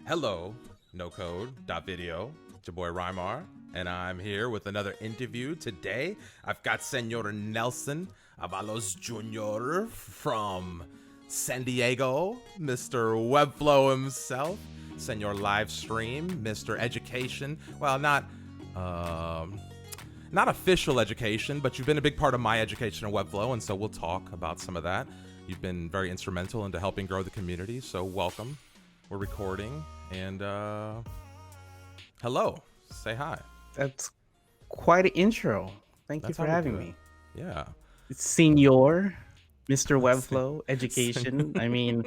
Hello, no code.video. It's your boy Rymar, and I'm here with another interview today. I've got Senor Nelson Abalos Jr. from San Diego, Mr. Webflow himself, Senor Livestream, Mr. Education. Well, not official education, but you've been a big part of my education in Webflow, and so we'll talk about some of that. You've been very instrumental into helping grow the community, so welcome. We're recording, and hello. Say hi. That's quite an intro. Thank you That's for how we having do it. me. Yeah. It's Senior, Mr. Let's Webflow, see. Education. I mean,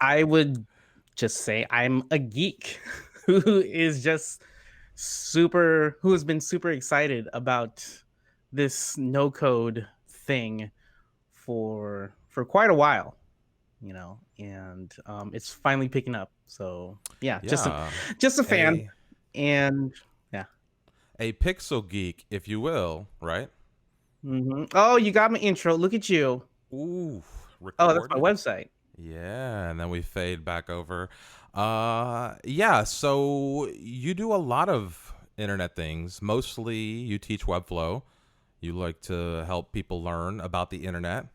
I would just say I'm a geek who is just who has been super excited about this no code thing for quite a while, and it's finally picking up. So yeah, Yeah. just a fan, A and yeah. a pixel geek, if you will, right? Oh, you got my intro. Look at you. Ooh, Oh, that's my recorded. website. Yeah, and then we fade back over. Yeah, so you do a lot of internet things. Mostly you teach Webflow. You like to help people learn about the internet.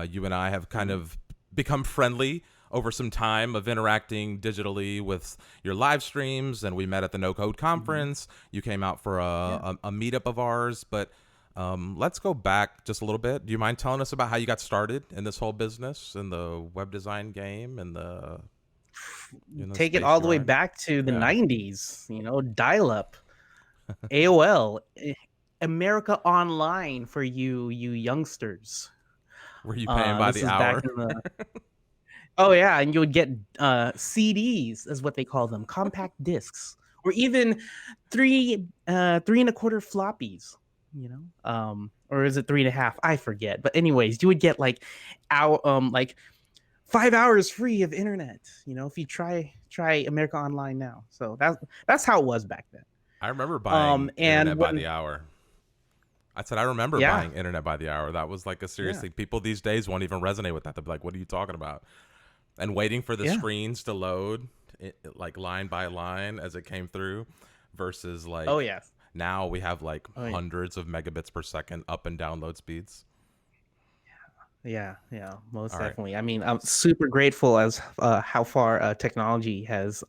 You and I have kind Mhm. of become friendly over some time of interacting digitally with your live streams, and we met at the No Code Mhm. conference. You came out for Yeah. a meetup of ours, but let's go back just a little bit. Do you mind telling us about how you got started in this whole business, in the web design game, and the Take it space all you the way are in? back to the Yeah. 90s, dial up, AOL, America Online for you youngsters. Were you paying by This the was back hour? in the Oh yeah, and you would get CDs, is what they call them, compact discs, or even three and a quarter floppies. Or is it three and a half? I forget. But anyways, you would get like 5 hours free of internet. If you try America Online now. So that's how it was back then. I remember buying And internet by the when hour. I said I remember Yeah, buying internet by the hour. That was like a serious yeah, thing. People these days won't even resonate with that. They'll be like, "What are you talking about?" And waiting for the yeah. screens to load, like line by line as it came through, versus Oh like yes. now we have like Oh yeah. hundreds of megabits per second up and download speeds. Yeah, yeah, most All right. definitely. I mean, I'm super grateful as how far technology has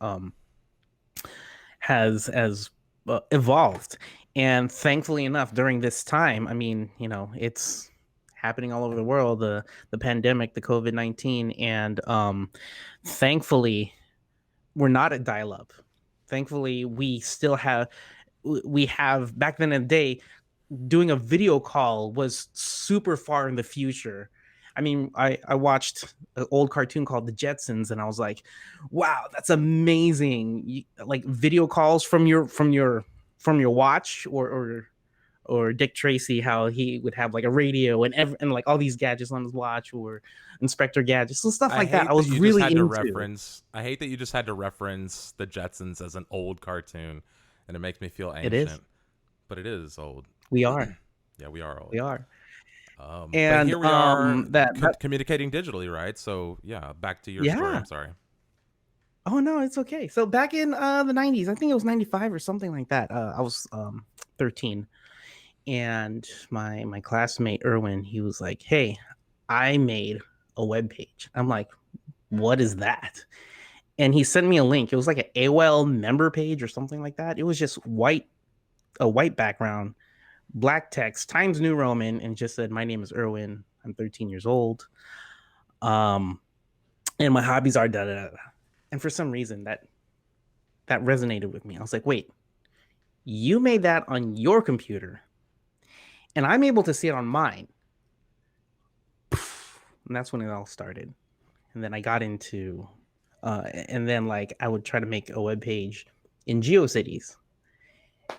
evolved, and thankfully enough, during this time, I mean, it's happening all over the world, the pandemic, the COVID-19, and thankfully we're not at dial-up. Thankfully, we have back then in the day, doing a video call was super far in the future. I mean, I watched an old cartoon called The Jetsons, and I was like, "Wow, that's amazing!" Like video calls from your watch, or Dick Tracy, how he would have like a radio and like all these gadgets on his watch, or Inspector Gadgets, so stuff I like that. I hate that was you just really had to into. reference. I hate that you just had to reference the Jetsons as an old cartoon, and it makes me feel It is. ancient. But it is old. We are. Yeah, we are old. We are. But And here we are that communicating digitally, right? So yeah, back to your story. I'm yeah. sorry. Oh no, it's okay. So back in the 90s, I think it was 95 or something like that. I was 13, and my classmate Erwin, he was like, "Hey, I made a web page." I'm like, "What is that?" And he sent me a link. It was like an AOL member page or something like that. It was just a white background, black text, Times New Roman, and just said, "My name is Erwin. I'm 13 years old. Um, and my hobbies are da da da." And for some reason, that resonated with me. I was like, "Wait, you made that on your computer, and I'm able to see it on mine." And that's when it all started. And then I got into, and then like I would try to make a web page in GeoCities,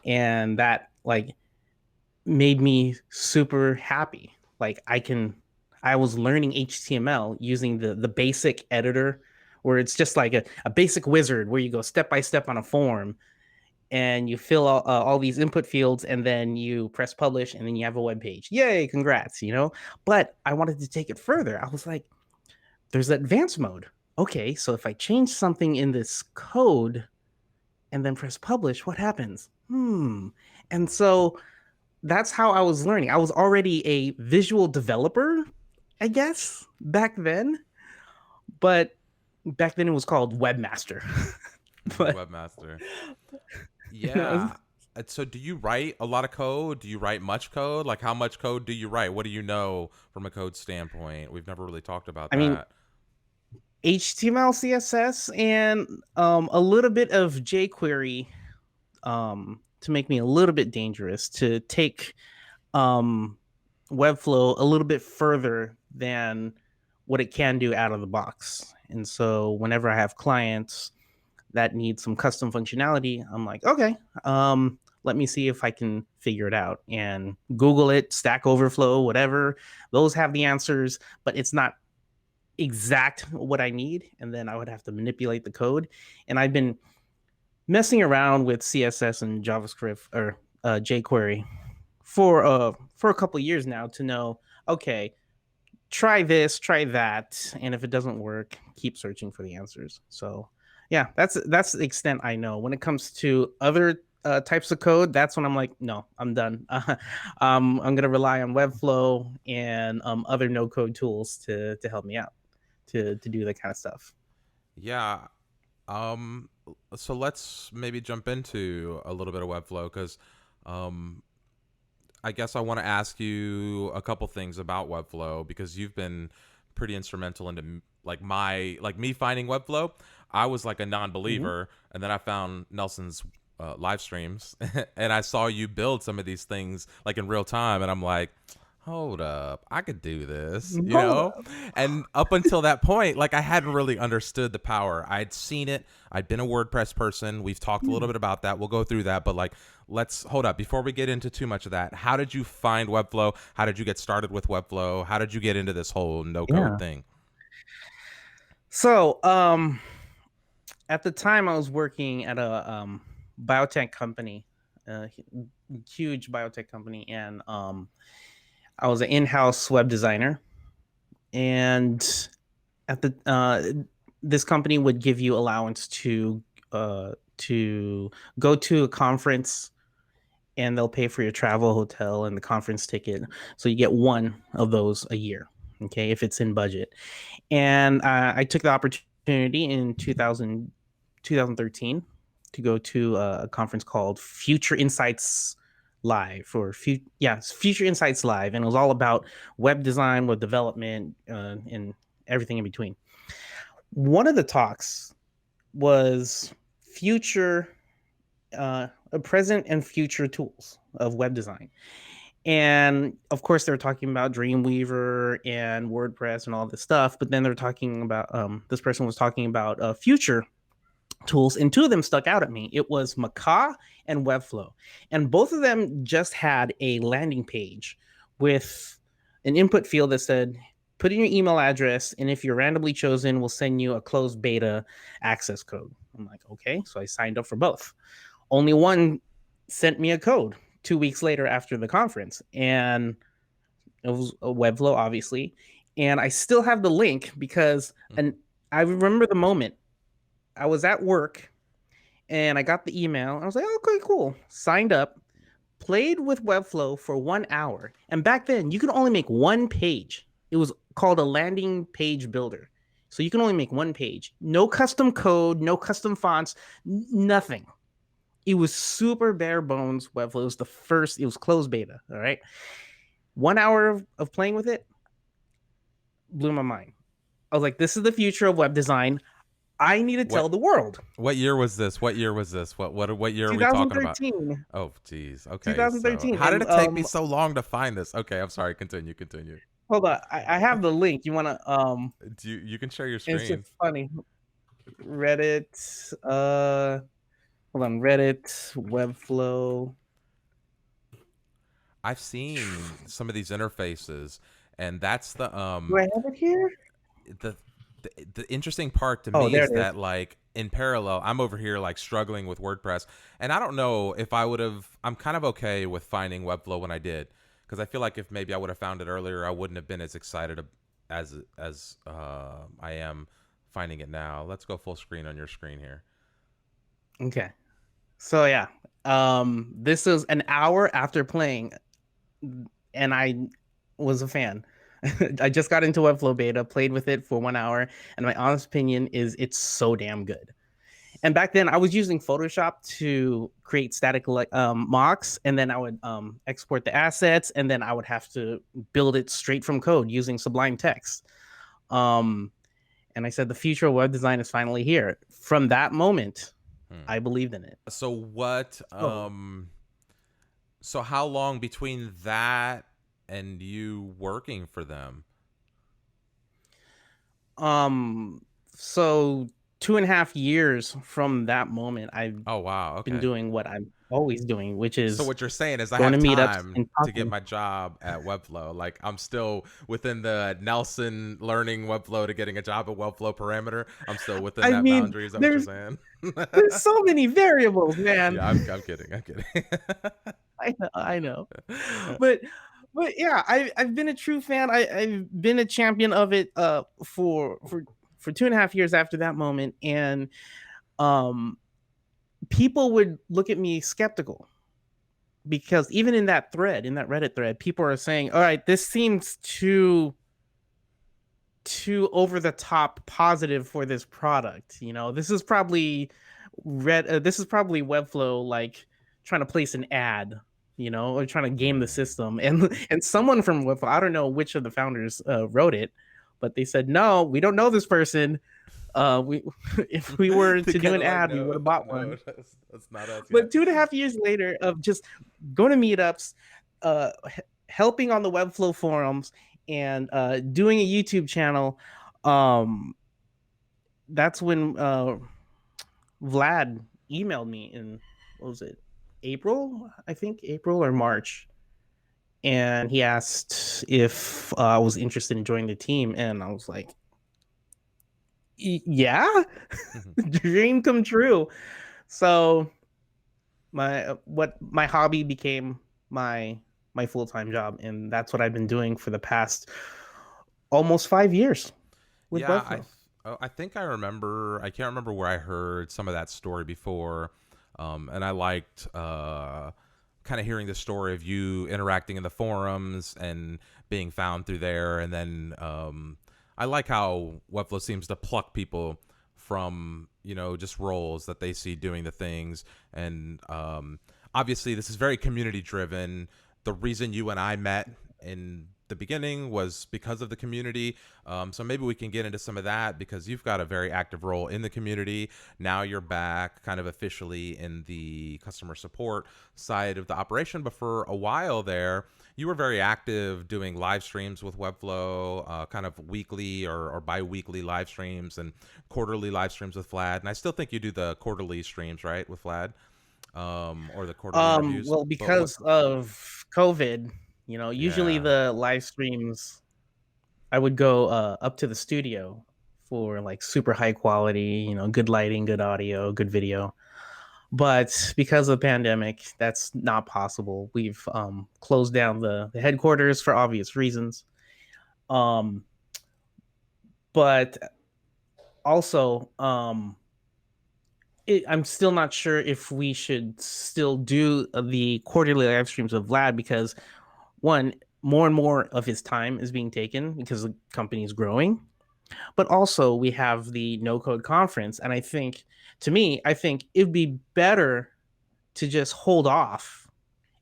and that like made me super happy. Like I was learning HTML using the basic editor, where it's just like a basic wizard where you go step by step on a form, and you fill all these input fields, and then you press publish, and then you have a web page. Yay, congrats. But I wanted to take it further. I was like, there's advanced mode. okay, so if I change something in this code and then press publish, what happens? And so that's how I was learning. I was already a visual developer, I guess, back then, but back then it was called webmaster. But Webmaster. Yeah. So do you write a lot of code? Do you write much code? Like how much code do you write? What do you know from a code standpoint? We've never really talked about I mean, that. HTML, CSS, and a little bit of jQuery to make me a little bit dangerous, to take um, Webflow a little bit further than what it can do out of the box. And so whenever I have clients that need some custom functionality, I'm like, okay, let me see if I can figure it out. And Google it, Stack Overflow, whatever. Those have the answers, but it's not exact what I need. And then I would have to manipulate the code. And I've been messing around with CSS and JavaScript or jQuery for a couple of years now to know, okay, try this, try that, and if it doesn't work, keep searching for the answers. So, yeah, that's the extent I know. When it comes to other types of code, that's when I'm like, no, I'm done. I'm gonna rely on Webflow and other no code tools to help me out to do that kind of stuff. Yeah. Um so let's maybe jump into a little bit of Webflow because um I guess I want to ask you a couple things about Webflow because you've been pretty instrumental into like me finding Webflow. I was like a Mm-hmm. non-believer, and then I found Nelson's live streams, and I saw you build some of these things like in real time, and I'm like, hold up, I could do this, you Hold know? up. And up until that point, like I hadn't really understood the power. I'd seen it. I'd been a WordPress person. We've talked a little bit about that. We'll go through that, but like let's hold up before we get into too much of that. How did you find Webflow? How did you get started with Webflow? How did you get into this whole no code Yeah. thing? So, at the time, I was working at a biotech company, a huge biotech company, and I was an in-house web designer. And at the this company would give you allowance to go to a conference, and they'll pay for your travel, hotel, and the conference ticket. So you get one of those a year. Okay, if it's in budget. And I took the opportunity in 2013 to go to a conference called Future Insights Live, or Future Insights Live, and it was all about web design, web development, and everything in between. One of the talks was future, present and future tools of web design. And of course, they were talking about Dreamweaver and WordPress and all this stuff. But then they're talking about this person was talking about future tools, and two of them stuck out at me. It was Macaw and Webflow, and both of them just had a landing page with an input field that said, "Put in your email address, and if you're randomly chosen, we'll send you a closed beta access code." I'm like, okay, so I signed up for both. Only one sent me a code 2 weeks later after the conference, and it was a Webflow, obviously. And I still have the link because, and I remember the moment I was at work and I got the email. I was like, okay, cool. Signed up, played with Webflow for 1 hour. And back then, you could only make one page. It was called a landing page builder. So you can only make one page. No custom code, no custom fonts, nothing. It was super bare bones Webflow. It was the first, it was closed beta. All right. 1 hour of playing with it blew my mind. I was like, this is the future of web design. I need to What tell the world. what year was this? What year was this? What year are we talking about? 2013. Oh, geez. Okay, so 2013. how did And it take me so long to find this? Okay, I'm sorry. Continue, continue. hold on, I have the link. You wanna Do you can share your it's screen. just funny. Reddit, hold on, Reddit, Webflow. I've seen some of these interfaces, and that's Do I have it here? the the interesting part to Oh, me there is it is. that like in parallel, I'm over here like struggling with WordPress, and I don't know if I would have. I'm kind of okay with finding Webflow when I did, because I feel like if maybe I would have found it earlier, I wouldn't have been as excited as I am finding it now. Let's go full screen on your screen here. Okay. So yeah, this is an hour after playing, and I was a fan. I just got into Webflow beta, played with it for 1 hour, and my honest opinion is it's so damn good. And back then, I was using Photoshop to create static mocks, and then I would export the assets, and then I would have to build it straight from code using Sublime Text. Um, and I said the future of web design is finally here. From that moment, Hmm. I believed in it. So what? Oh, So how long between that and you working for them? um, so 2.5 years from that moment, I've Oh wow. been Okay. doing what I'm always doing, which So is what you're saying is I going have to meetups time and to get talking. my job at Webflow. Like I'm still within the Nelson learning Webflow to getting a job at Webflow parameter. I'm still within I that mean, boundary. Is that what you're there's saying? there's so many variables, man. Yeah, I'm kidding. I'm kidding. I know, but yeah, I've been a true fan. I've been a champion of it for 2.5 years after that moment, and um, people would look at me skeptical because even in that thread, in that Reddit thread, people are saying, "All right, this seems too over the top positive for this product. You know, this is probably this is probably Webflow like trying to place an ad, you know, or trying to game the Hmm. system." And someone from Webflow, I don't know which of the founders wrote it, but they said, "No, we don't know this person. We if we were They to do kind an of like ad, we would no, have bought no, one." that's not us But yet. 2.5 years later of just going to meetups, helping on the Webflow forums, and doing a YouTube channel, um, that's when Vlad emailed me in, what was it, April? I think April or March. And he asked if I was interested in joining the team. And I was like, yeah, dream come true. So my hobby became my my full-time job, and that's what I've been doing for the past almost 5 years with Yeah, Webflow. I think I remember. I can't remember where I heard some of that story before, and I liked kind of hearing the story of you interacting in the forums and being found through there, and then I like how Webflow seems to pluck people from just roles that they see doing the things, and obviously this is very community driven. The reason you and I met in the beginning was because of the community. So maybe we can get into some of that because you've got a very active role in the community. Now you're back kind of officially in the customer support side of the operation. But for a while there, you were very active doing live streams with Webflow, kind of weekly or bi-weekly live streams and quarterly live streams with Vlad. And I still think you do the quarterly streams, right, with Vlad, or the quarterly interviews. Well, But what? because of COVID, usually Yeah. the live streams, I would go up to the studio for like super high quality, good lighting, good audio, good video. But because of the pandemic, that's not possible. We've closed down the headquarters for obvious reasons. Um, but also, I'm still not sure if we should still do the quarterly live streams of Vlad because one, more and more of his time is being taken because the company is growing. But also, we have the no code conference. And I think it'd be better to just hold off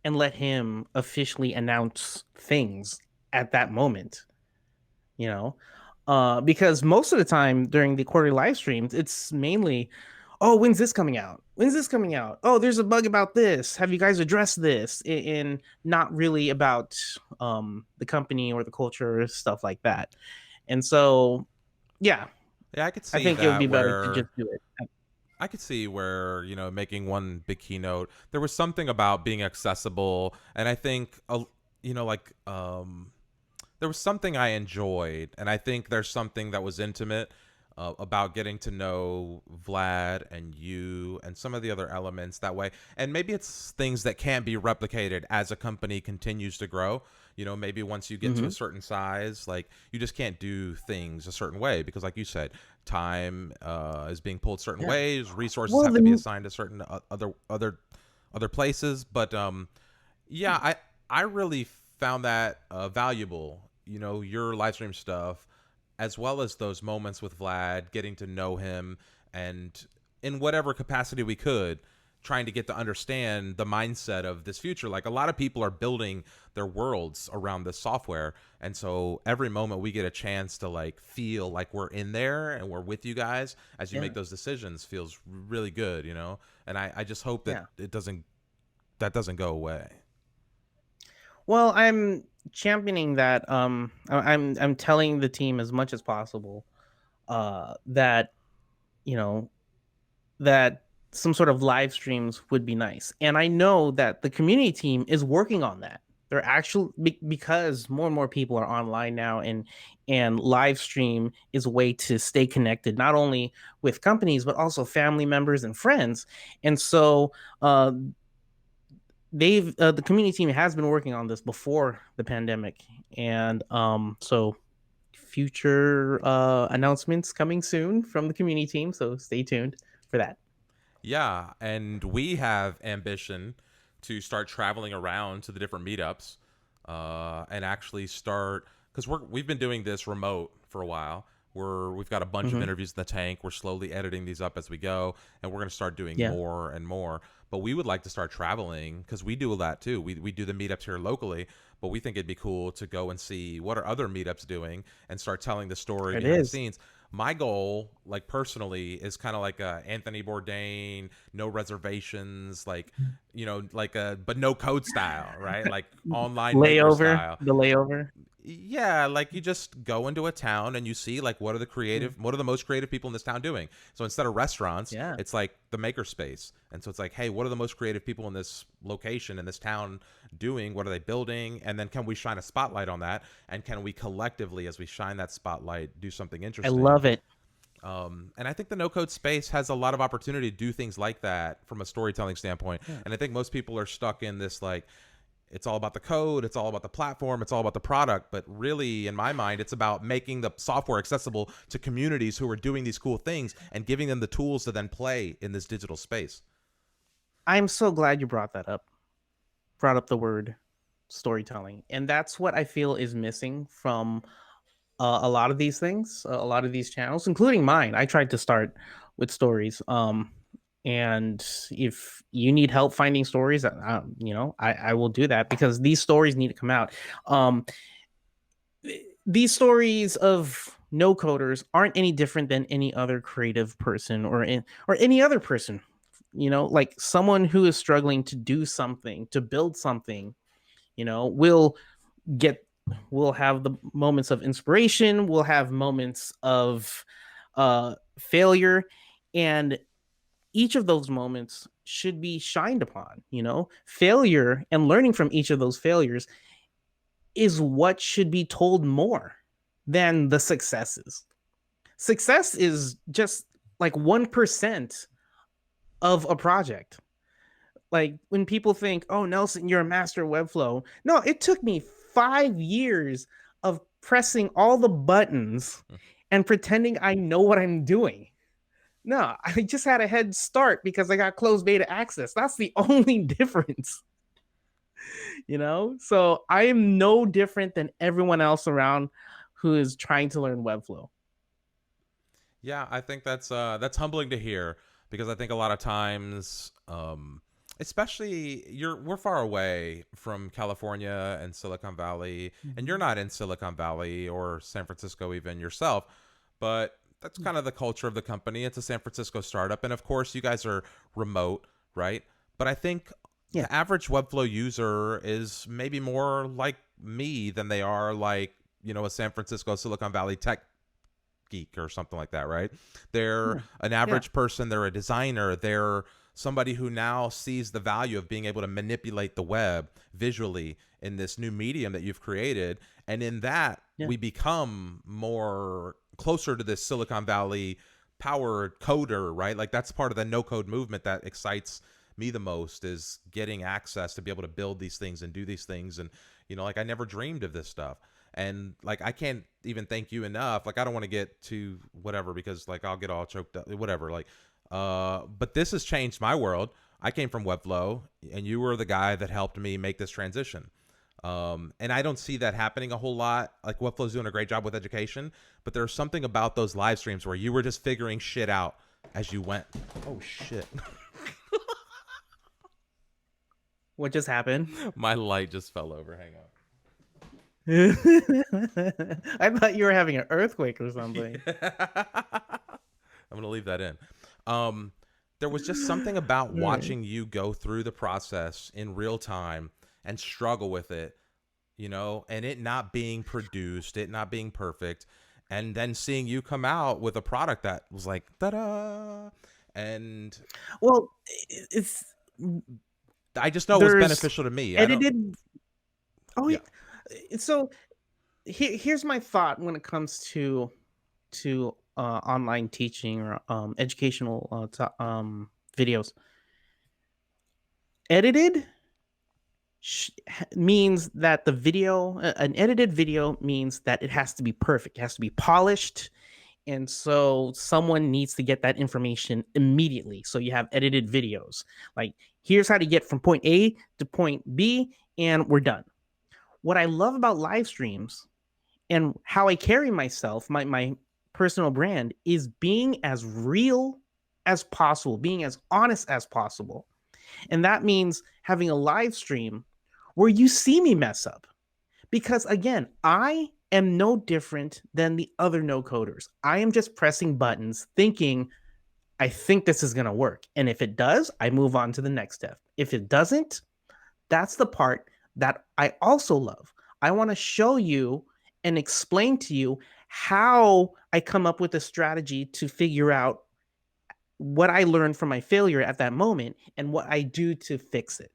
and let him officially announce things at that moment, you know? Because most of the time during the quarterly live streams, it's mainly, oh, when's this coming out? When's this coming out? Oh, there's a bug about this. Have you guys addressed this? And not really about the company or the culture or stuff like that. And so, yeah, Yeah, I could I see think it would that be better to where just do it. I could see where, making one big keynote, there was something about being accessible. And I think, like, there was something I enjoyed. And I think there's something that was intimate about getting to know Vlad and you and some of the other elements that way. And maybe it's things that can't be replicated as a company continues to grow. Maybe once you get to a Hmm. certain size, like you just can't do things a certain way because, like you said, time is being pulled certain Yeah. ways, resources Well, have to be the assigned to certain other places. But yeah, I really found that valuable. You know, your live stream stuff, as well as those moments with Vlad, getting to know him, and in whatever capacity we could, trying to get to understand the mindset of this future. Like a lot of people are building their worlds around this software, and so every moment we get a chance to like feel like we're in there and we're with you guys as you make yeah, those decisions feels really good, you know. And I just hope that yeah. that doesn't go away. Well, I'm championing that. I'm telling the team as much as possible that you know that some sort of live streams would be nice. And I know that the community team is working on that. They're actually because more and more people are online now, and live stream is a way to stay connected not only with companies but also family members and friends. And so uh, they've the community team has been working on this before the pandemic, and so future announcements coming soon from the community team. So stay tuned for that. Yeah, and we have ambition to start traveling around to the different meetups, and actually start because we've been doing this remote for a while. We've got a bunch of Hmm. interviews in the tank. We're slowly editing these up as we go, and we're going to start doing Yeah. more and more. But we would like to start traveling because we do that too. We do the meetups here locally, but we think it'd be cool to go and see what are other meetups doing and start telling the story It behind the is. scenes. My goal, like personally, is kind of like a Anthony Bourdain, no reservations, like like a but no code style, right? Like online maker Layover, style. the layover. Yeah, like you just go into a town and you see like Mm. what are the most creative people in this town doing. So instead of restaurants, Yeah. it's like the maker space. And so it's like, hey, what are the most creative people in this location in this town doing? What are they building? And then can we shine a spotlight on that? And can we collectively, as we shine that spotlight, do something I interesting? love it. And I think the no code space has a lot of opportunity to do things like that from a storytelling standpoint. Yeah. And I think most people are stuck in this like it's all about the code, it's all about the platform, it's all about the product. But really, in my mind, it's about making the software accessible to communities who are doing these cool things and giving them the tools to then play in this digital space. I'm so glad you brought that up. Brought up the word storytelling. And that's what I feel is missing from a lot of these things, a lot of these channels, including mine. I tried to start with stories. And if you need help finding stories, I will do that because these stories need to come out. Um, these stories of no coders aren't any different than any other creative person or any other person. Like someone who is struggling to do something, to build something, will get we'll have the moments of inspiration, we'll have moments of failure, and each of those moments should be shined upon. Failure and learning from each of those failures is what should be told more than the successes. Success is just like 1% of a project. Like when people think, "Oh, Nelson, you're a master of Webflow." No, it took me 5 years of pressing all the buttons and pretending I know what I'm doing. No, I just had a head start because I got closed beta access. That's the only difference. So I am no different than everyone else around who is trying to learn Webflow. Yeah, I think that's humbling to hear because I think a lot of times, especially we're far away from California and Silicon Valley, and you're Mhm. not in Silicon Valley or San Francisco even yourself, but that's kind of the culture of the company. It's a San Francisco startup, and of course, you guys are remote, right? But I think Yeah. the average Webflow user is maybe more like me than they are like a San Francisco Silicon Valley tech geek or something like that, right? They're Yeah. an Yeah. average person, they're a designer, they're somebody who now sees the value of being able to manipulate the web visually in this new medium that you've created. And in that, Yeah. we become more closer to this Silicon Valley powered coder, right? Like that's part of the no code movement that excites me the most is getting access to be able to build these things and do these things. And, like I never dreamed of this stuff. And like I can't even thank you enough. Like I don't want to get to whatever because like I'll get all choked up, whatever. Like, but this has changed my world. I came from Webflow, and you were the guy that helped me make this transition. And I don't see that happening a whole lot. Like Webflow's doing a great job with education, but there's something about those live streams where you were just figuring shit out as you went. Oh shit. What just happened? My light just fell over. Hang on. I thought you were having an earthquake or something. I'm gonna leave that in. Um, there was just something about Right. watching you go through the process in real time and struggle with it, and it not being produced, it not being perfect, and then seeing you come out with a product that was like ta-da, and Well, it's I just know it was there's beneficial to me. I don't. edited. Oh, Yeah. so here's my thought when it comes to online teaching or educational videos. Edited means that the video, an edited video means that it has to be perfect, it has to be polished. And so someone needs to get that information immediately. So you have edited videos. Like, here's how to get from point A to point B, and we're done. What I love about live streams and how I carry myself, my personal brand, is being as real as possible, being as honest as possible. And that means having a live stream where you see me mess up. Because again, I am no different than the other no coders. I am just pressing buttons thinking, I think this is going to work. And if it does, I move on to the next step. If it doesn't, that's the part that I also love. I want to show you and explain to you how I come up with a strategy to figure out what I learned from my failure at that moment and what I do to fix it.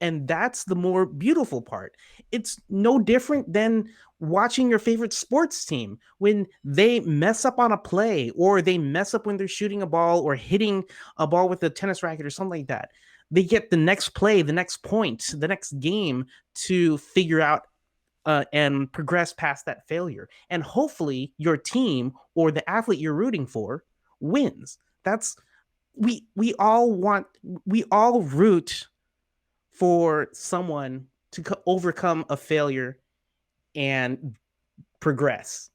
And that's the more beautiful part. It's no different than watching your favorite sports team when they mess up on a play or they mess up when they're shooting a ball or hitting a ball with a tennis racket or something like that. They get the next play, the next point, the next game to figure out and progress past that failure. And hopefully, your team or the athlete you're rooting for wins. That's we all want, we all root for someone to overcome a failure and progress.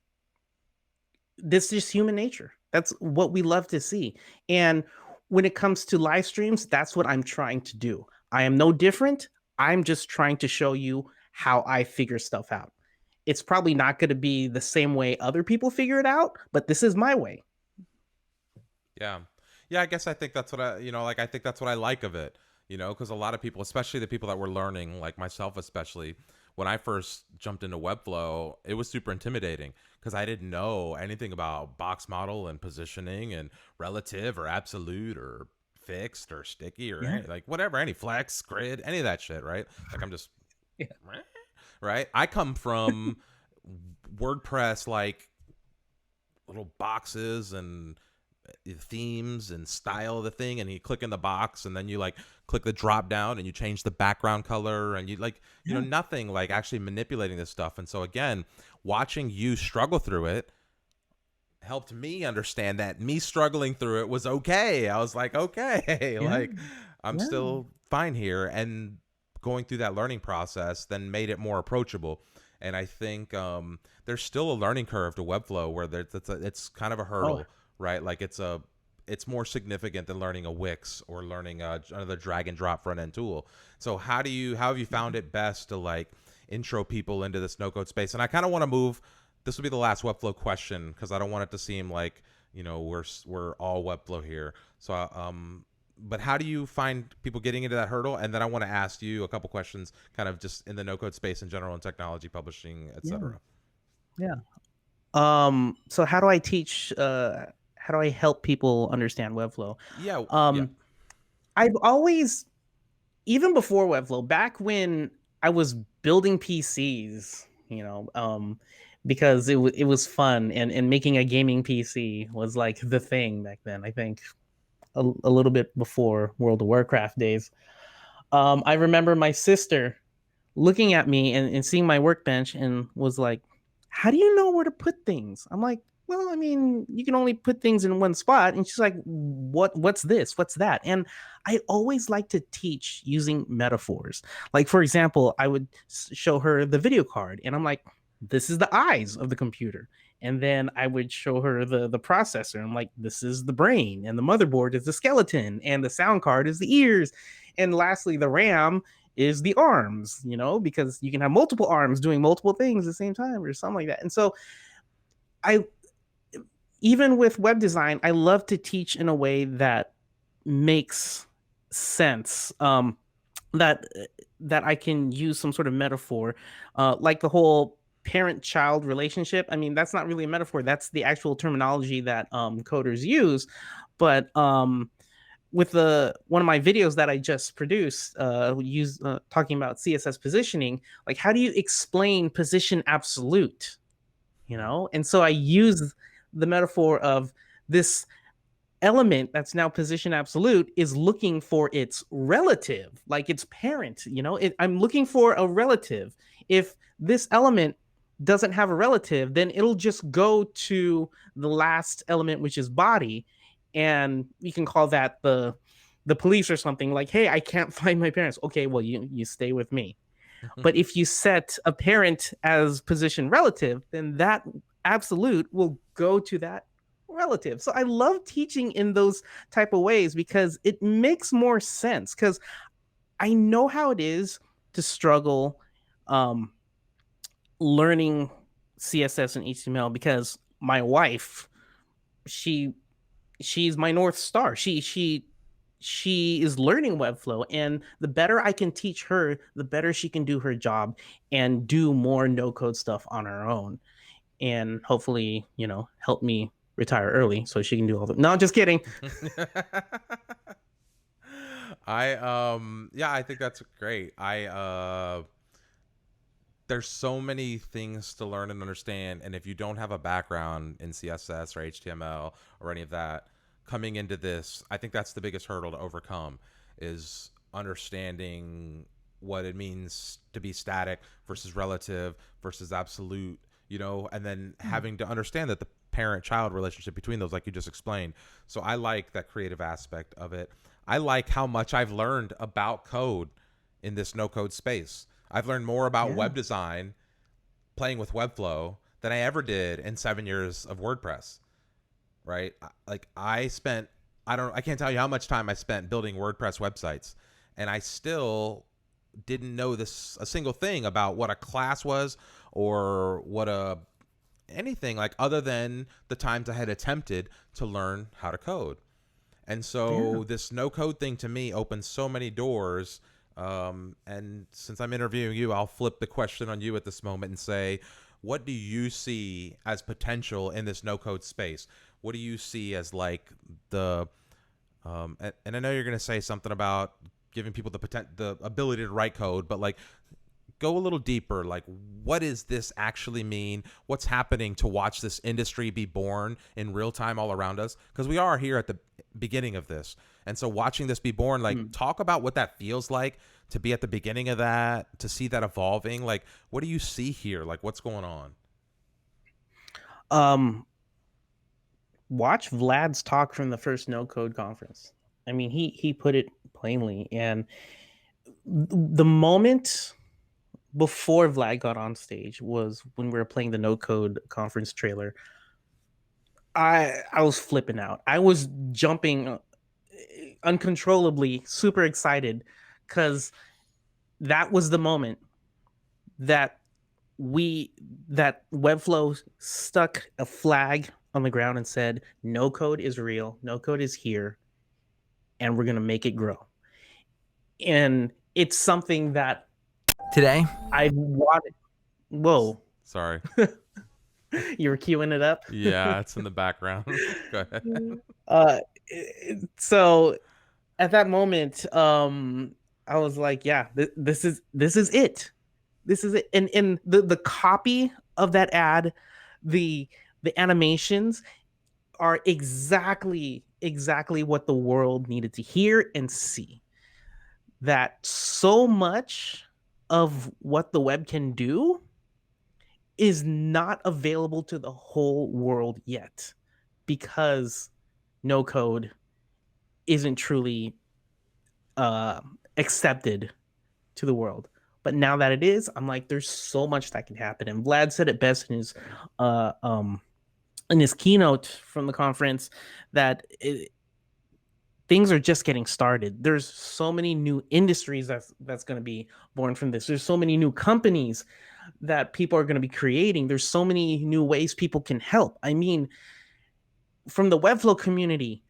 This is just human nature. That's what we love to see. And when it comes to live streams, that's what I'm trying to do. I am no different. I'm just trying to show you how I figure stuff out. It's probably not going to be the same way other people figure it out, but this is my way. Yeah. Yeah, I guess I think that's what like I think that's what I like of it, because a lot of people, especially the people that were learning, like myself especially, when I first jumped into Webflow, it was super intimidating because I didn't know anything about box model and positioning and relative or absolute or fixed or sticky or Yeah. like whatever, any flex, grid, any of that shit, right? Like I'm just Yeah. right? I come from WordPress, like little boxes and themes and style of the thing, and you click in the box and then you like click the drop down and you change the background color and you like Yeah. nothing like actually manipulating this stuff. And so again, watching you struggle through it helped me understand that me struggling through it was okay. I was like, okay, Yeah. like I'm Yeah. still fine here. And going through that learning process then made it more approachable. And I think there's still a learning curve to Webflow where it's kind of a Oh, hurdle, right? Like it's more significant than learning a Wix or learning another drag and drop front end tool. So how have you found it best to like intro people into this no code space? And I kind of want to move. This will be the last Webflow question because I don't want it to seem like we're all Webflow here. So but how do you find people getting into that hurdle? And then I want to ask you a couple questions, kind of just in the no code space in general and technology publishing, yeah. etc. Yeah. So how do I help people understand Webflow? Yeah, yeah, Um, I've always, even before Webflow, back when I was building PCs, because it was fun, and making a gaming PC was like the thing back then. I think a little bit before World of Warcraft days. I remember my sister looking at me and seeing my workbench and was like, how do you know where to put things? I'm like, well, I mean, you can only put things in one spot. And she's like, what's this? What's that? And I always like to teach using metaphors. Like, for example, I would show her the video card and I'm like, this is the eyes of the computer. And then I would show her the processor. I'm like, this is the brain, and the motherboard is the skeleton, and the sound card is the ears. And lastly, the RAM is the arms, because you can have multiple arms doing multiple things at the same time or something like that. And so I, even with web design, I love to teach in a way that makes sense. That that I can use some sort of metaphor, like the whole parent-child relationship. I mean, that's not really a metaphor. That's the actual terminology that coders use. But with the one of my videos that I just produced, use talking about CSS positioning, like how do you explain position absolute? And so I use the metaphor of this element that's now position absolute is looking for its relative, like its parent. I'm looking for a relative. If this element doesn't have a relative, then it'll just go to the last element, which is body, and you can call that the police or something. Like, hey, I can't find my parents. Okay, well, you stay with me. But if you set a parent as position relative, then that absolute will go to that relative. So I love teaching in those type of ways because it makes more sense, because I know how it is to struggle um, learning CSS and HTML, because my wife, she she's my north star. She is learning Webflow, and the better I can teach her, the better she can do her job and do more no code stuff on her own, and hopefully, help me retire early so she can do all the. No, just kidding. Yeah, I think that's great. There's so many things to learn and understand, and if you don't have a background in CSS or HTML or any of that, coming into this, I think that's the biggest hurdle to overcome, is understanding what it means to be static versus relative versus absolute, and then having to understand that the parent-child relationship between those, like you just explained. So I like that creative aspect of it. I like how much I've learned about code in this no code space. I've learned more about Yeah. web design playing with Webflow than I ever did in 7 years of WordPress. Right? Like I can't tell you how much time I spent building WordPress websites, and I still didn't know a single thing about what a class was or what anything, like, other than the times I had attempted to learn how to code. And Yeah. so this no code thing to me opens so many doors. And since I'm interviewing you, I'll flip the question on you at this moment and say, what do you see as potential in this no code space? What do you see as like and I know you're going to say something about giving people the ability to write code, but like, go a little deeper. Like, what does this actually mean? What's happening to watch this industry be born in real time all around us? Because we are here at the beginning of this. And so watching this be born, like, Mm. talk about what that feels like to be at the beginning of that, to see that evolving. Like, what do you see here? Like, what's going on? Um, Watch Vlad's talk from the first no code conference. I mean, he put it plainly, and the moment before Vlad got on stage was when we were playing the no code conference trailer. I was flipping out. I was jumping uncontrollably, super excited, because that was the moment that we that Webflow stuck a flag on the ground and said, "No code is real. No code is here, and we're gonna make it grow." And it's something that Today, I wanted. Whoa, Sorry. you were queuing it up. Yeah, it's in the background. Go ahead. uh, so at that moment, I was like, "Yeah, this is it. This is it." And the copy of that ad, the the animations are exactly what the world needed to hear and see. That so much. of what the web can do is not available to the whole world yet because no code isn't truly uh, accepted to the world. But now that it is, I'm like, there's so much that can happen. And Vlad said it best uh, um, in his keynote from the conference that things are just getting started. There's so many new industries that's going to be born from this. There's so many new companies that people are going to be creating. There's so many new ways people can help. I mean, from the Webflow community,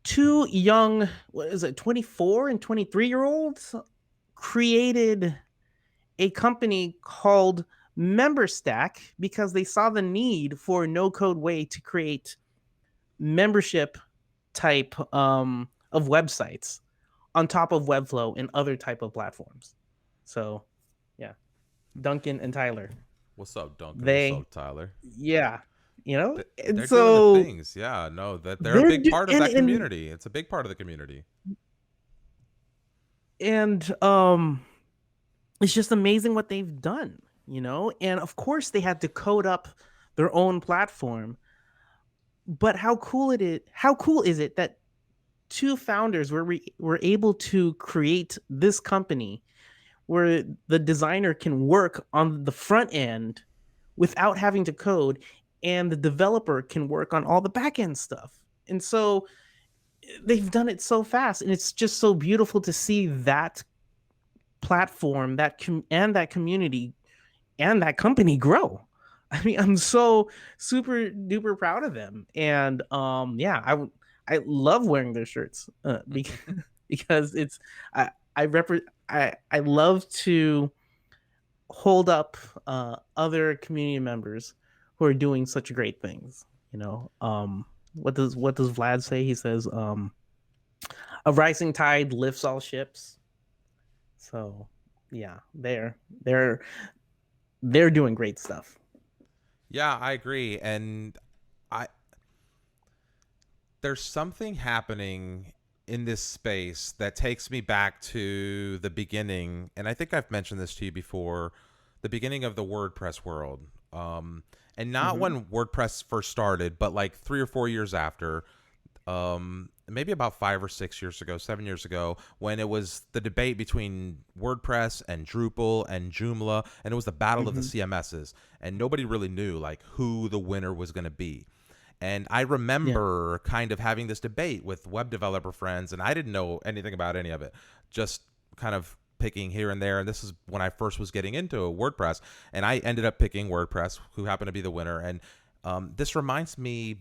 two young, what is it, 24 and 23-year olds created a company called MemberStack because they saw the need for a no code way to create membership type of websites on top of Webflow and other type of platforms. So, yeah, Duncan and Tyler, What's up, Duncan? What's they, up, Tyler? yeah, and They're doing the so things. Yeah, no, that they're a they're big part of that and community. It's a big part of the community. and it's just amazing what they've done, and of course they had to code up their own platform. But how cool is it that two founders were able to create this company where the designer can work on the front end without having to code, and the developer can work on all the back end stuff. And so they've done it so fast, and it's just so beautiful to see that platform, and that community and that company grow. I mean, I'm so super duper proud of them, and yeah, I love wearing their shirts because it's I love to hold up other community members who are doing such great things. What does Vlad say? He says, "A rising tide lifts all ships." So yeah, they're they're doing great stuff. Yeah, I agree. And I there's something happening in this space that takes me back to the beginning, and I think I've mentioned this to you before, the beginning of the WordPress world. And not Mm-hmm. when WordPress first started, but like 3 or 4 years after, maybe about 5 or 6 years ago, 7 years ago, when it was the debate between WordPress and Drupal and Joomla, and it was the battle of the Mm-hmm. CMSs, and nobody really knew like who the winner was going to be. And I Yeah. remember kind of having this debate with web developer friends, and I didn't know anything about any of it, just kind of picking here and there. And this is when I first was getting into WordPress, and I ended up picking WordPress, who happened to be the winner. And this reminds me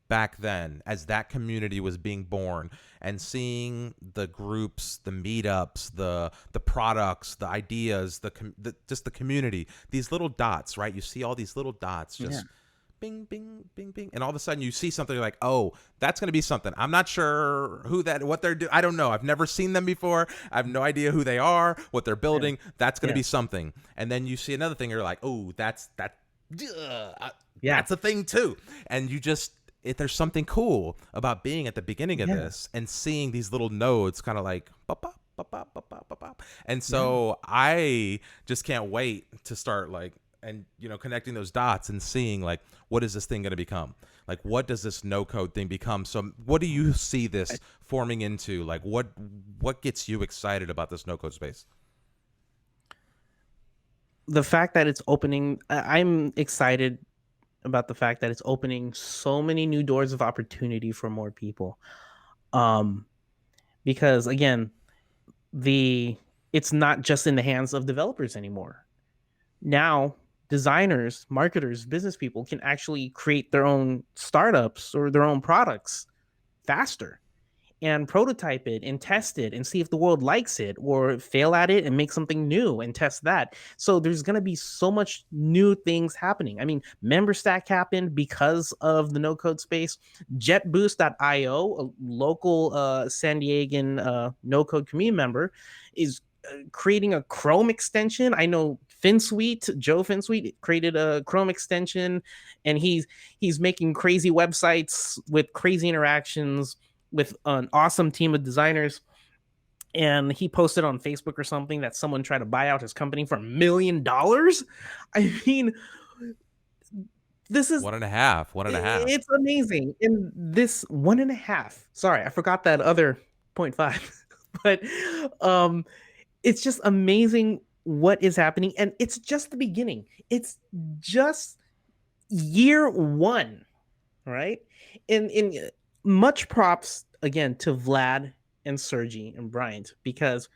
back then as that community was being born and seeing the groups, the meetups, the products, the ideas, the just the community, these little dots, right? You see all these little dots Yeah. just bing, bing, bing, bing. And all of a sudden you see something, you're like, oh, that's going to be something. I'm not sure what they're doing. I don't know. I've never seen them before. I have no idea who they are, what they're Yeah. building. That's going to Yeah. be something. And then you see another thing. You're like, oh, Yeah. that's a thing too. And there's something cool about being at the beginning of Yeah. this and seeing these little nodes kind of like pop, pop, pop, pop, pop, pop, pop, pop. And Yeah. so I just can't wait to start like, and connecting those dots and seeing like, what is this thing going to become? Like, what does this no code thing become? So what do you see this forming into? Like, what gets you excited about this no code space? The fact that it's opening, I'm excited about the fact that it's opening so many new doors of opportunity for more people. Um, because again, the it's not just in the hands of developers anymore. Now, designers, marketers, business people can actually create their own startups or their own products faster and prototype it and test it and see if the world likes it, or fail at it and make something new and test that. So there's going to be so much new things happening. I mean, MemberStack happened because of the no code space. JetBoost.io, a local San Diegan no code community member, is creating a Chrome extension. I know Joe Finsweet created a Chrome extension, and he's making crazy websites with crazy interactions with an awesome team of designers. and he posted on Facebook or something that someone tried to buy out his company for $1 million. I mean, this is 1.5, 1.5. it's amazing. In this 1.5, sorry, I forgot that other point five, but um, it's just amazing what is happening, and it's just the beginning. It's just year one, right? In much props again to Vlad and Sergi and Bryant because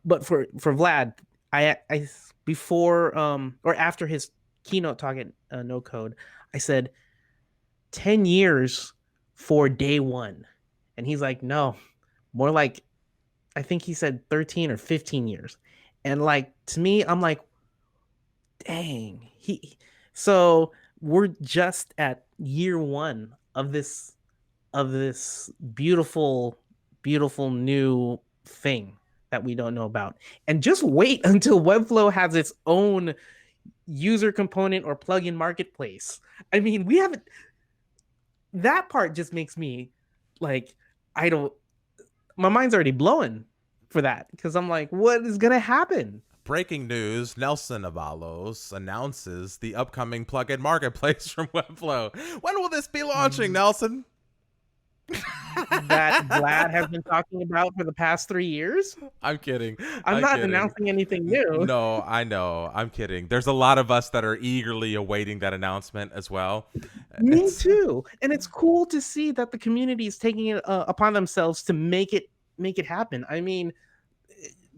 but for Vlad, I before or after his keynote talk at No Code, I said 10 years for day one, and he's like, no, more like I think he said 13 or 15 years, and like to me, I'm like, dang, he. So we're just at year one of this beautiful, beautiful new thing that we don't know about. And just wait until Webflow has its own user component or plugin marketplace. I mean, we haven't, that part just makes me like, I don't, my mind's already blowing for that because I'm like, what is going to happen? Breaking news, Nelson Abalos announces the upcoming plugin marketplace from Webflow. When will this be launching, Nelson? That Vlad has been talking about for the past 3 years. I'm kidding. I'm I'm not kidding. announcing anything new. No, I know. I'm kidding. There's a lot of us that are eagerly awaiting that announcement as well. Me It's too. And it's cool to see that the community is taking it upon themselves to make it happen. I mean,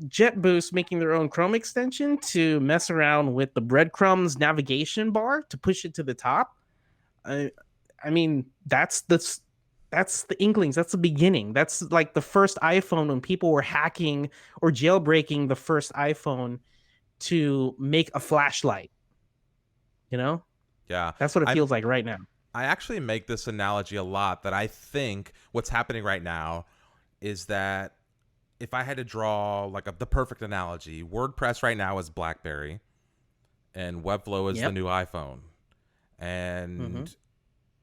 JetBoost making their own Chrome extension to mess around with the breadcrumbs navigation bar to push it to the top. I I mean, that's the inklings. That's the beginning. That's like the first iPhone when people were hacking or jailbreaking the first iPhone to make a flashlight. You know, yeah. that's what it I feels like right now. I actually make this analogy a lot that I think what's happening right now is that if I had to draw like the perfect analogy, WordPress right now is BlackBerry and Webflow is the Yep. new iPhone. Mm-hmm. And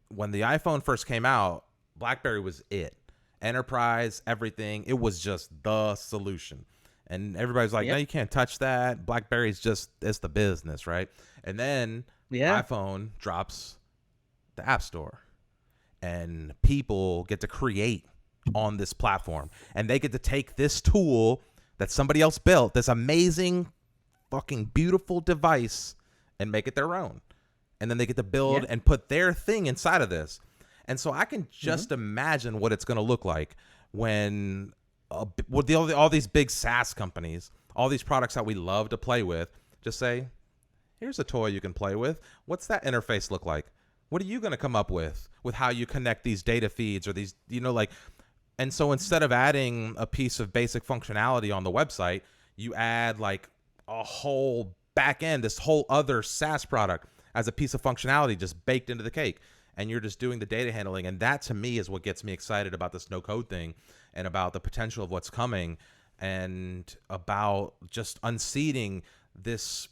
when the iPhone first came out, BlackBerry was it. Enterprise, everything, it was just the solution. And everybody's like, no, Yep. you can't touch that. BlackBerry's just, it's the business, right? And then Yeah. iPhone drops the App Store and people get to create on this platform and they get to take this tool that somebody else built, this amazing fucking beautiful device, and make it their own. And then they get to build Yeah. and put their thing inside of this. And so I can Mm-hmm. just imagine what it's going to look like when all these big SaaS companies, all these products that we love to play with, just say, here's a toy you can play with. What's that interface look like? What are you going to come up with how you connect these data feeds or these, like, and so instead of adding a piece of basic functionality on the website, you add like a whole back end, this whole other SaaS product as a piece of functionality just baked into the cake. And you're just doing the data handling. And that to me is what gets me excited about this no code thing and about the potential of what's coming and about just unseating this.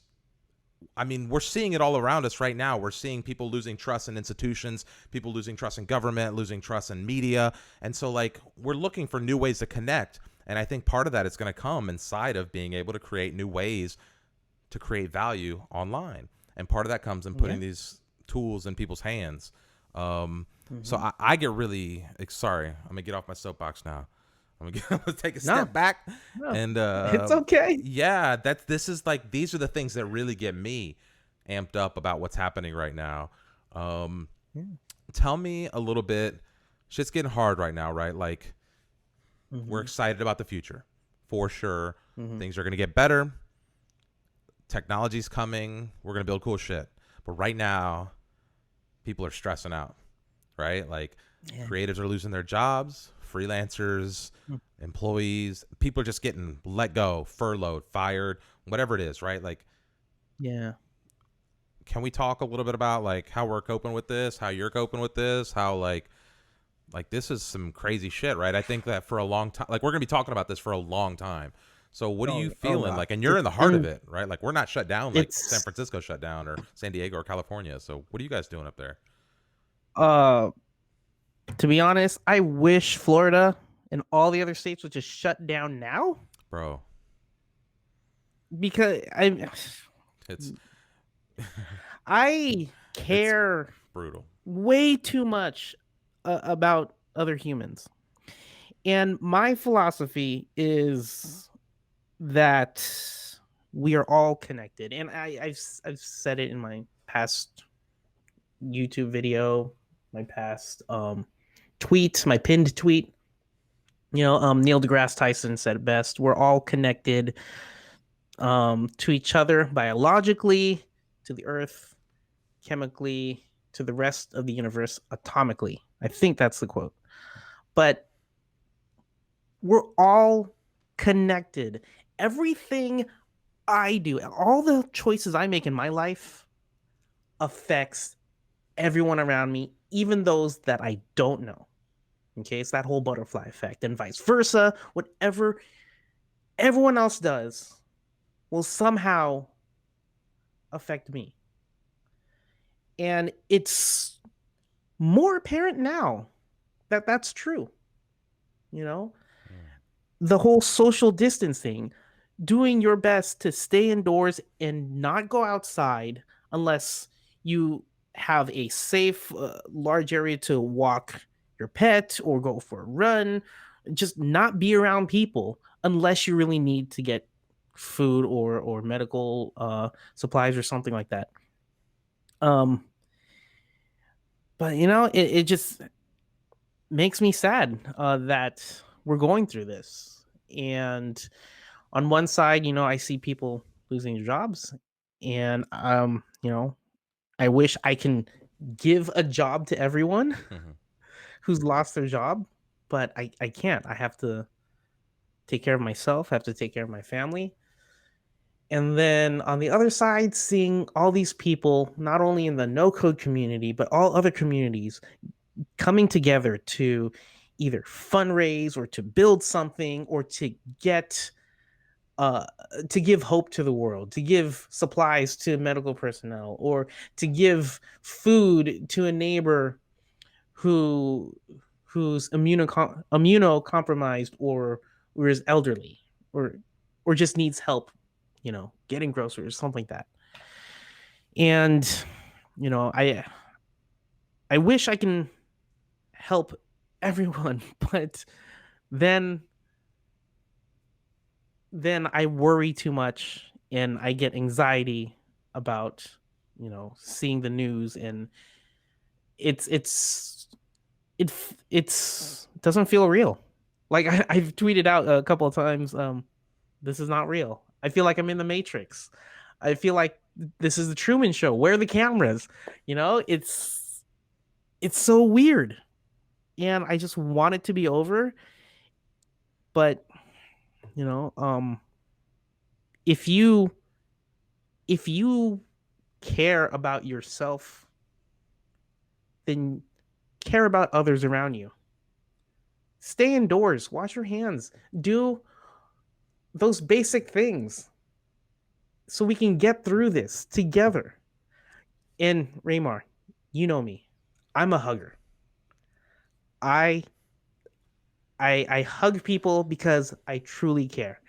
I mean, we're seeing it all around us right now. We're seeing people losing trust in institutions, people losing trust in government, losing trust in media. And so, like, we're looking for new ways to connect. And I think part of that is going to come inside of being able to create new ways to create value online. And part of that comes in Yeah. putting these tools in people's hands. So Mm-hmm. I get really sorry. I'm gonna get off my soapbox now. I'm gonna take a No, step back no, and it's okay. yeah, this is like these are the things that really get me amped up about what's happening right now. Um, Yeah. Tell me a little bit. Shit's getting hard right now, right? Like we're Mm-hmm. excited about the future for sure. Mm-hmm. Things are gonna get better. Technology's coming. We're gonna build cool shit. But right now, people are stressing out, right? Like Yeah. creatives are losing their jobs, freelancers, employees, people are just getting let go, furloughed, fired, whatever it is, right? Like, Yeah. can we talk a little bit about like how we're coping with this, how you're coping with this, how like this is some crazy shit, right? I think that for a long time, like we're gonna be talking about this for a long time. So what are you Oh feeling god. like? And you're in the heart of And it, right? Like we're not shut down like San it's Francisco shut down or San Diego or California. So what are you guys doing up there? uh to be honest, I wish Florida and all the other states would just shut down now? Bro, Because it's I it's care brutal. way too much about other humans. And my philosophy is that we are all connected. And I've said it in my past YouTube video, my past tweet, my pinned tweet. Neil deGrasse Tyson said it best. We're all connected to each other biologically, to the earth, chemically, to the rest of the universe atomically. I think that's the quote. But we're all connected. Everything I do, all the choices I make in my life affects everyone around me, even those that I don't know. Okay, it's that whole butterfly effect and vice versa. Whatever everyone else does will somehow affect me. And it's more apparent now that that's true. You know, Mm. the whole social distancing, doing your best to stay indoors and not go outside unless you have a safe, large area to walk your pet or go for a run. Just not be around people unless you really need to get food or medical supplies or something like that. Um, but it just makes me sad that we're going through this. And on one side, I see people losing their jobs, and I wish I can give a job to everyone who's lost their job, but I can't. I have to take care of myself, I have to take care of my family. And then on the other side, seeing all these people, not only in the no code community, but all other communities coming together to either fundraise or to build something or get uh, to give hope to the world, to give supplies to medical personnel, or to give food to a neighbor who who's immunocompromised or is elderly or just needs help, getting groceries, something like that. And I wish I can help everyone, but then then I worry too much and I get anxiety about, seeing the news, and it's it it doesn't feel real. Like I've tweeted out a couple of times, this is not real. I feel like I'm in the Matrix. I feel like this is the Truman Show. Where are the cameras? It's so weird, and I just want it to be over. But you know, um, if you if you care about yourself, then care about others around you. Stay indoors, wash your hands, do those basic things so we can get through this together. And Raymar, you know me. I'm a hugger. I I hug people because I truly care.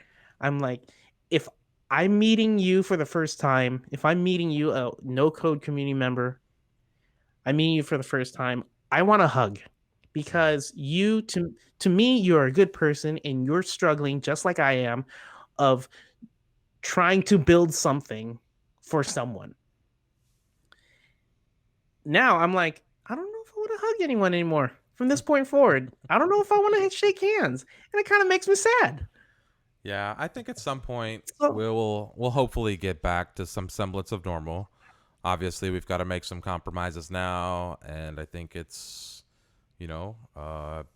I'm like, if I'm meeting you for the first time, if I'm meeting you, a no code community member, I'm meeting you for the first time, I want a hug because to me you're a good person and you're struggling just like I am of trying to build something for someone. Now I'm like, I don't know if I want to hug anyone anymore from this point forward. I don't know if I want to shake hands, and it kind of makes me sad. Yeah, I think at some point So we'll hopefully get back to some semblance of normal. Obviously, we've got to make some compromises now, and I think it's going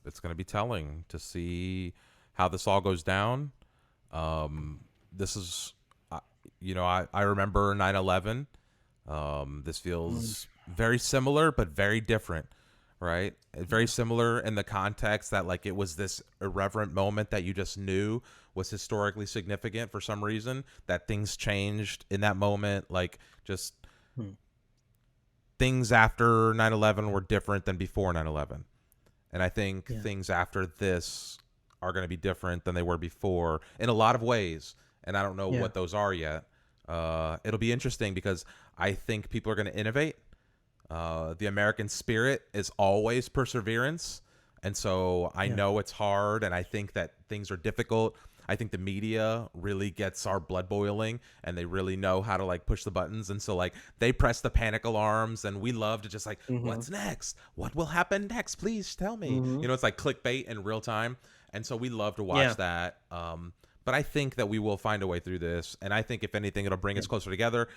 to be telling to see how this all goes down. This is, I remember 9/11. This feels very similar, but very different, right? Very similar in the context that like it was this irreverent moment that you just knew was historically significant for some reason, that things changed in that moment. Like just things after 9/11 were different than before 9/11. And I think yeah, things after this are going to be different than they were before in a lot of ways, and I don't know Yeah. what those are yet. It'll be interesting because I think people are going to innovate. The American spirit is always perseverance. And so I Yeah. know it's hard and I think that things are difficult. I think the media really gets our blood boiling and they really know how to like push the buttons. And so like they press the panic alarms and we love to just like, Mm-hmm. what's next? What will happen next? Please tell me. Mm-hmm. You know, it's like clickbait in real time. And so we love to watch Yeah. that. But I think that we will find a way through this. And I think if anything, it'll bring Yeah. us closer together.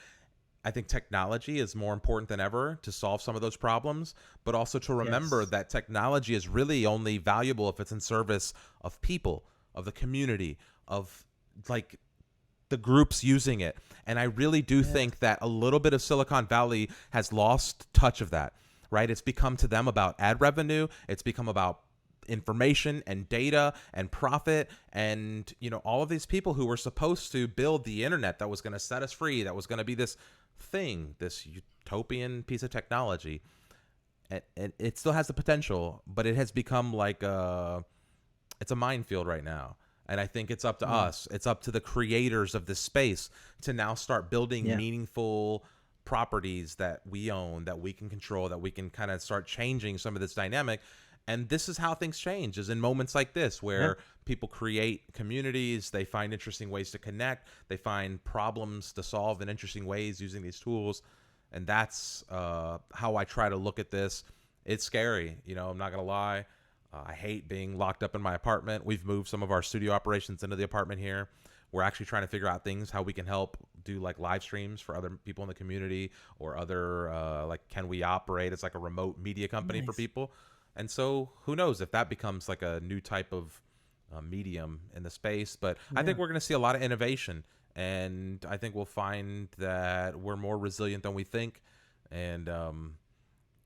I think technology is more important than ever to solve some of those problems, but also to remember Yes. that technology is really only valuable if it's in service of people, of the community, of like the groups using it. And I really do Yes. think that a little bit of Silicon Valley has lost touch of that, right? It's become to them about ad revenue, it's become about information and data and profit, and you know all of these people who were supposed to build the internet that was going to set us free, that was going to be this thing, this utopian piece of technology, and it still has the potential, but it has become like it's a minefield right now. And I think it's up to Mm. us, it's up to the creators of this space to now start building Yeah. meaningful properties that we own, that we can control, that we can kind of start changing some of this dynamic. And this is how things change, is in moments like this Yeah. where people create communities, they find interesting ways to connect, they find problems to solve in interesting ways using these tools. And that's how I try to look at this. It's scary, you know, I'm not gonna lie. I hate being locked up in my apartment. We've moved some of our studio operations into the apartment here. We're actually trying to figure out things how we can help do like live streams for other people in the community, or other like, can we operate as like a remote media company for Nice. people? And so who knows if that becomes like a new type of medium in the space. But I think Yeah. we're going to see a lot of innovation, and I think we'll find that we're more resilient than we think. And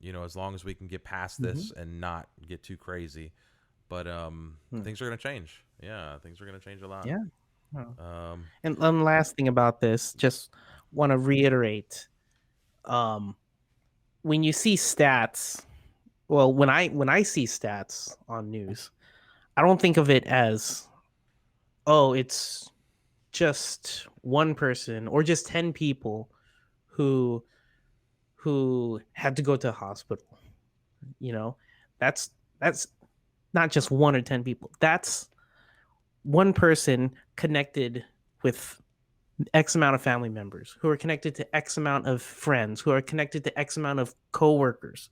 you know, as long as we can get past Mm-hmm. this and not get too crazy. But things are gonna change. Yeah, things are gonna change a lot. Yeah. Oh. Um, And one last thing about this, just want to reiterate. Um, when you see stats, well, when I see stats on news, I don't think of it as, oh, it's just one person or just 10 people who had to go to a hospital. You know, that's not just one or 10 people. That's one person connected with X amount of family members, who are connected to X amount of friends, who are connected to X amount of coworkers.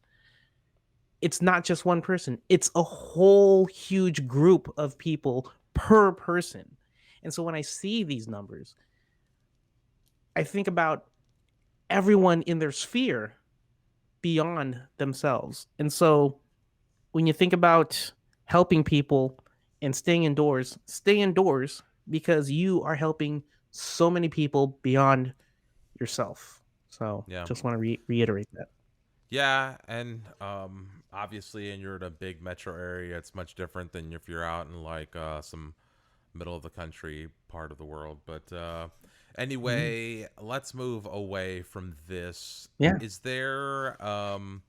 It's not just one person, it's a whole huge group of people per person. And so when I see these numbers, I think about everyone in their sphere beyond themselves. And so when you think about helping people and stay indoors because you are helping so many people beyond yourself. So yeah, just want to reiterate that. yeah, and obviously, and you're in a big metro area, it's much different than if you're out in like some middle of the country part of the world. But Mhm. anyway, let's move away from this. Yeah. Is there? I'm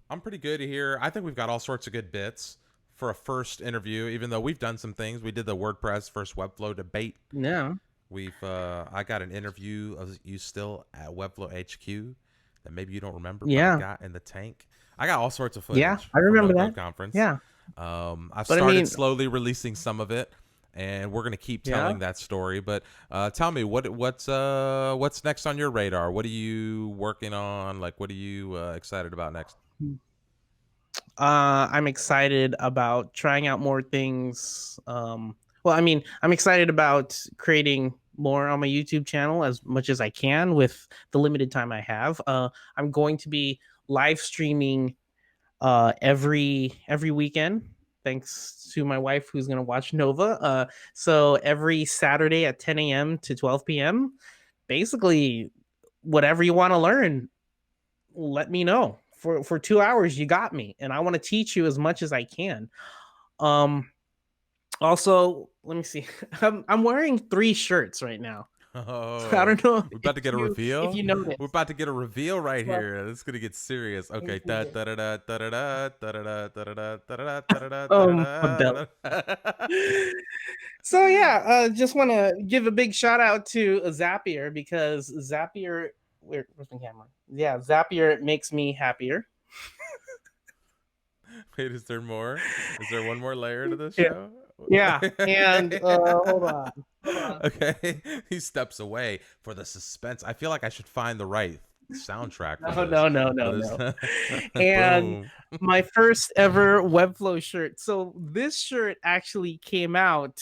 I'm pretty good here. I think we've got all sorts of good bits for a first interview. Even though we've done some things, we did the WordPress first Webflow debate. Yeah. We've I got an interview of you still at Webflow HQ that maybe you don't remember, but I Yeah. got in the tank. I got all sorts of Yeah. footage I from No remember that. Code Conference. Yeah. I've But I started mean, slowly releasing some of it, and we're gonna keep yeah. telling that story. But tell me what's next on your radar? What are you working on? Like, what are you excited about next? I'm excited about trying out more things. Well, I mean, I'm excited about creating more on my YouTube channel as much as I can with the limited time I have. I'm going to be live streaming every weekend. Thanks to my wife who's going to watch Nova. So every Saturday at 10 a.m. to 12 p.m. Basically, whatever you want to learn, let me know. For 2 hours, you got me, and I want to teach you as much as I can. Um, Also, let me see. I'm wearing three shirts right now. I Oh, don't know we're about to get a if reveal. you We're noticed. about to get a reveal right Well, here. It's gonna get serious. Okay. if you Da did. da da da da da da da da da da da da My da belt. da da. So yeah, just want to give a big shout out to Zapier because Zapier. Where's my camera? Yeah, Zapier makes me happier. Wait, is there more? Is there one more layer to this Yeah, show? yeah. And hold on. Okay, he steps away for the suspense. I feel like I should find the right soundtrack for No, this. no, no, For no, this, no. And boom. my first ever Webflow shirt. So this shirt actually came out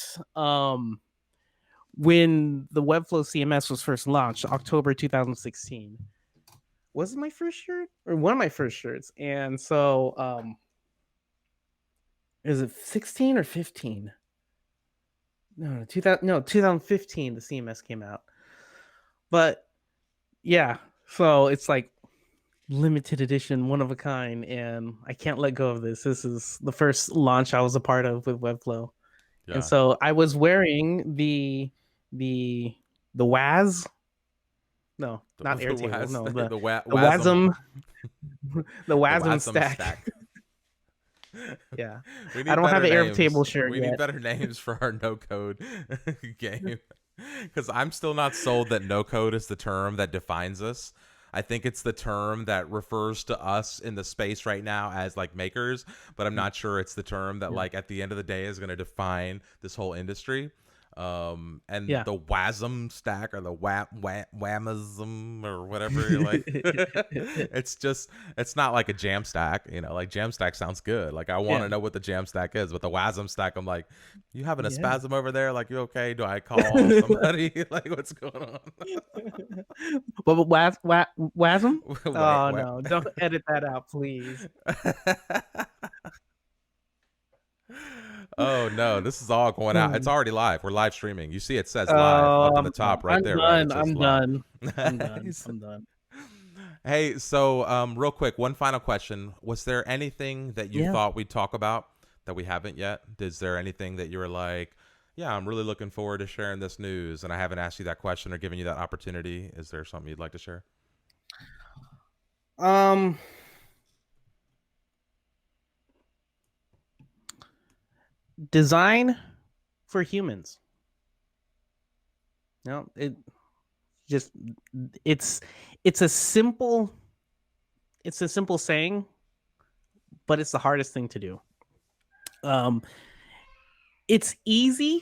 when the Webflow CMS was first launched, October 2016. Was it my first shirt or one of my first shirts? And so is it 16 or 15? No, 2015 the CMS came out. But yeah, so it's like limited edition, one of a kind, and I can't let go of this. This is the first launch I was a part of with Webflow. And Yeah. so I was wearing the the WAS. No, not The Airtable. was No, the the wasm WASM the the WASM wasm stack. stack. Yeah. We I need don't have better an names. Airtable shirt We need yet. better names for our no code game. Because I'm still not sold that no code is the term that defines us. I think it's the term that refers to us in the space right now as like makers, but I'm not sure it's the term that Yeah. like at the end of the day is going to define this whole industry. And Yeah. the WASM stack or the WAMism or whatever you're like, it's not like a jam stack, like jam stack sounds good. Like I want Yeah. to know what the jam stack is, but the WASM stack, I'm like, you having a Yeah. spasm over there? Like, you okay? Do I call somebody? Like, what's going on? But WASM? Wait, Oh wait. no, don't edit that out, please. Oh no, this is all going out. It's Hmm. already live. We're live streaming. You see it says live Oh, up in the top right I'm there, right? It done. says I'm live. done. I'm done. I'm done. Hey, so real quick, one final question. Was there anything that you Yeah. thought we'd talk about that we haven't yet? Is there anything that you were like, yeah, I'm really looking forward to sharing this news, and I haven't asked you that question or given you that opportunity? Is there something you'd like to share? Um, design for humans. No, just it's it's a simple it's a simple saying, but it's the hardest thing to do. Um, it's easy,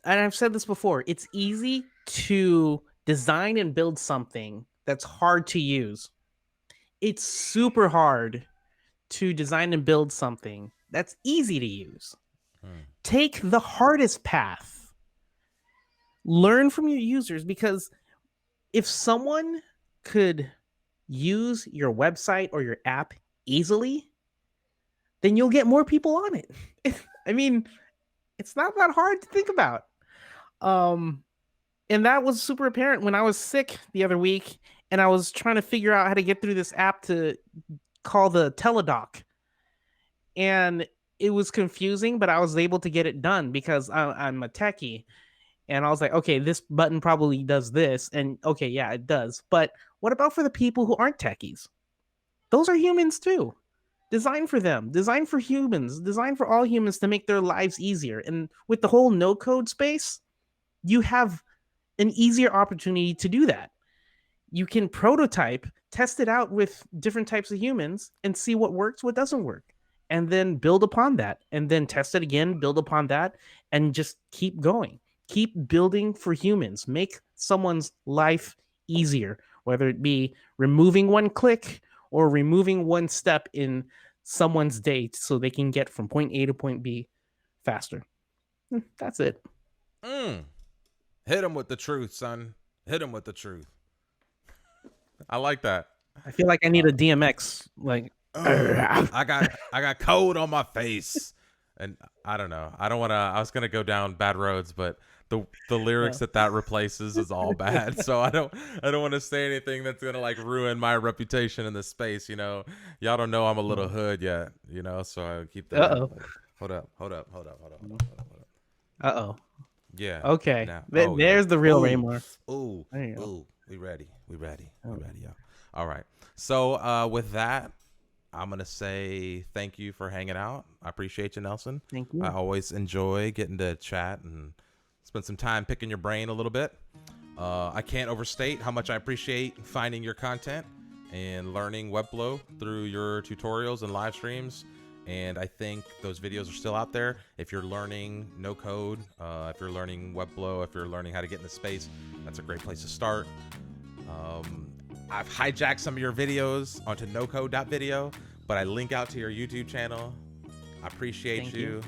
and I've said this before. It's easy to design and build something that's hard to use. It's super hard to design and build something that's easy to use. Hmm. Take the hardest path. Learn from your users, because if someone could use your website or your app easily, then you'll get more people on it. I mean, it's not that hard to think about. Um, and that was super apparent when I was sick the other week and I was trying to figure out how to get through this app to call the teledoc. And it was confusing, but I was able to get it done because I'm a techie. And I was like, okay, this button probably does this. And okay, yeah, it does. But what about for the people who aren't techies? Those are humans too. Design for them, design for humans, design for all humans to make their lives easier. And with the whole no code space, you have an easier opportunity to do that. You can prototype, test it out with different types of humans and see what works, what doesn't work. And then build upon that, and then test it again, build upon that, and just keep going. Keep building for humans. Make someone's life easier, whether it be removing one click or removing one step in someone's day so they can get from point A to point B faster. That's it. Mm. Hit him with the truth, son. Hit him with the truth. I like that. I feel like I need a DMX. Like, I got code on my face, and I don't know. I don't want to. I was gonna go down bad roads, but the lyrics that replaces is all bad. So I don't want to say anything that's gonna like ruin my reputation in this space. Y'all don't know I'm a little hood yet. So I keep that. Uh-oh. Hold up. Uh-oh. Yeah. Okay. Now. Oh yeah. There's the real Ooh. Raymar. Ooh. There you go. Ooh. We ready. We ready. We Oh, ready, yo. All right. So with that, I'm gonna say thank you for hanging out. I appreciate you, Nelson. thank I you. always enjoy getting to chat and spend some time picking your brain a little bit. I can't overstate how much I appreciate finding your content and learning Webflow through your tutorials and live streams. And I think those videos are still out there. If you're learning no code, if you're learning Webflow, if you're learning how to get into space, that's a great place to start. I've hijacked some of your videos onto nocode.video, but I link out to your YouTube channel. I appreciate Thank you.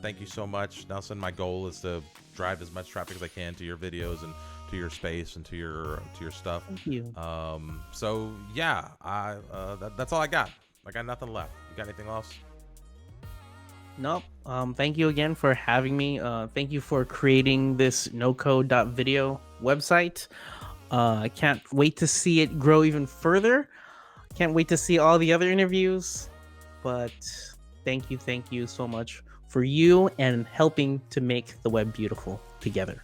Thank you so much, Nelson. My goal is to drive as much traffic as I can to your videos and to your space and to your stuff. Thank you. So yeah, that's all I got. I got nothing left. You got anything else? Nope. Thank you again for having me. Thank you for creating this nocode.video website. I can't wait to see it grow even further. Can't wait to see all the other interviews. But thank you so much for you and helping to make the web beautiful together.